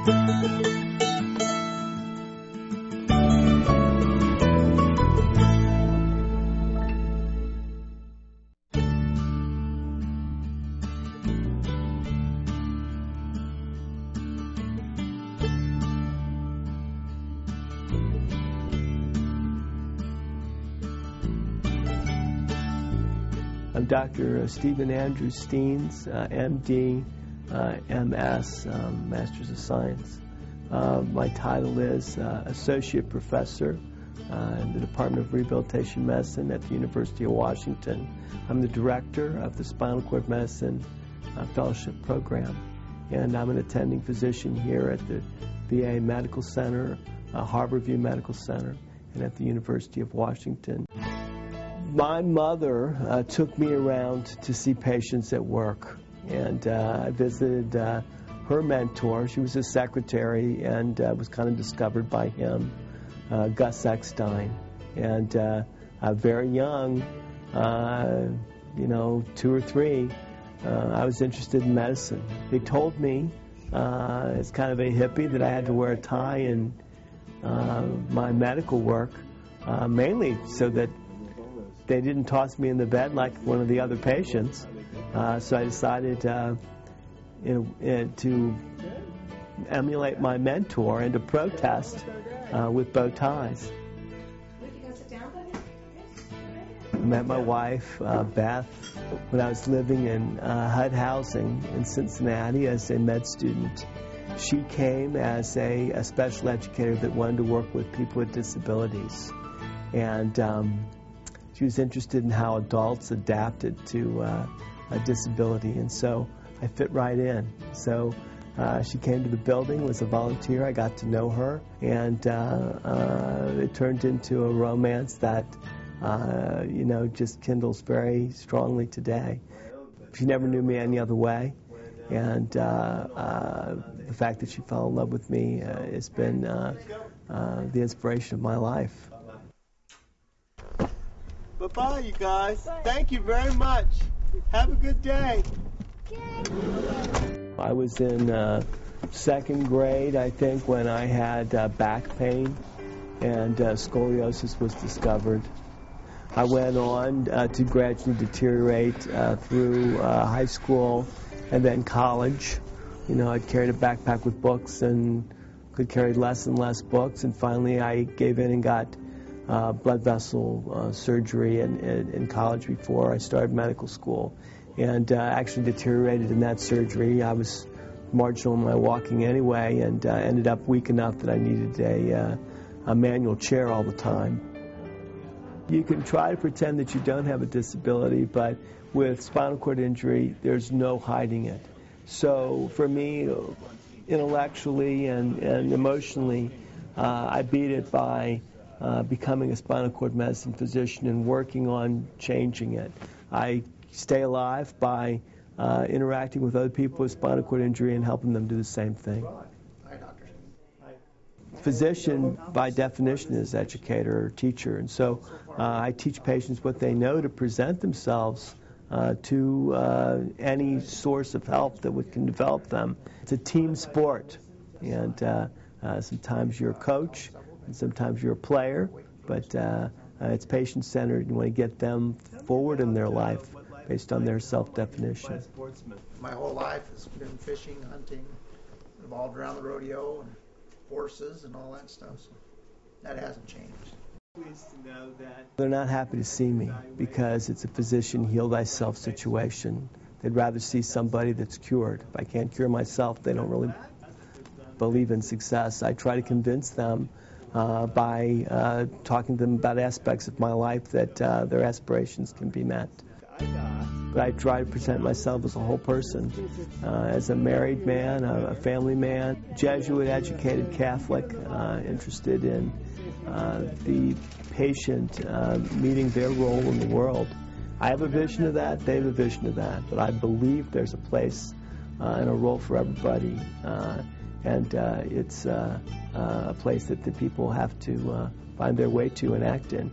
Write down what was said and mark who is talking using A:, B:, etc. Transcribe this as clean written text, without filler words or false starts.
A: I'm Dr. Stephen Andrew Steins, MD, MS, Masters of Science. My title is Associate Professor in the Department of Rehabilitation Medicine at the University of Washington. I'm the Director of the Spinal Cord Medicine Fellowship Program, and I'm an attending physician here at the VA Medical Center, Harborview Medical Center, and at the University of Washington. My mother took me around to see patients at work, and I visited her mentor. She was his secretary and was kind of discovered by him, Gus Steins. And very young, 2 or 3, I was interested in medicine. They told me, as kind of a hippie, that I had to wear a tie in my medical work, mainly so that they didn't toss me in the bed like one of the other patients. So I decided to emulate my mentor and to protest with bow ties. I met my wife, Beth, when I was living in HUD housing in Cincinnati as a med student. She came as a special educator that wanted to work with people with disabilities. And she was interested in how adults adapted to a disability, and so I fit right in. So she came to the building, was a volunteer. I got to know her, and it turned into a romance that just kindles very strongly today. She never knew me any other way, and the fact that she fell in love with me has been the inspiration of my life. Bye-bye, you guys. Thank you very much. Have a good day. I was in 2nd grade, I think, when I had back pain and scoliosis was discovered. I went on to gradually deteriorate through high school and then college. I'd carried a backpack with books and could carry less and less books, and finally I gave in and got blood vessel surgery in college before I started medical school, and actually deteriorated in that surgery. I was marginal in my walking anyway, and ended up weak enough that I needed a manual chair all the time. You can try to pretend that you don't have a disability, but with spinal cord injury, there's no hiding it. So for me, intellectually and emotionally, I beat it by becoming a spinal cord medicine physician and working on changing it. I stay alive by interacting with other people with spinal cord injury and helping them do the same thing.
B: Hi, doctor.
A: Physician, by definition, is educator or teacher, and so I teach patients what they know to present themselves to any source of help that can develop them. It's a team sport, and sometimes you're a coach, and sometimes you're a player, but it's patient-centered. You want to get them forward in their life based on their self-definition.
B: My whole life has been fishing, hunting, involved around the rodeo, and horses and all that stuff, so that hasn't changed.
A: They're not happy to see me because it's a physician heal thyself situation. They'd rather see somebody that's cured. If I can't cure myself, they don't really believe in success. I try to convince them by talking to them about aspects of my life that their aspirations can be met. But I try to present myself as a whole person, as a married man, a family man, Jesuit-educated Catholic, interested in the patient meeting their role in the world. I have a vision of that, they have a vision of that, but I believe there's a place and a role for everybody, and it's a place that the people have to find their way to and act in.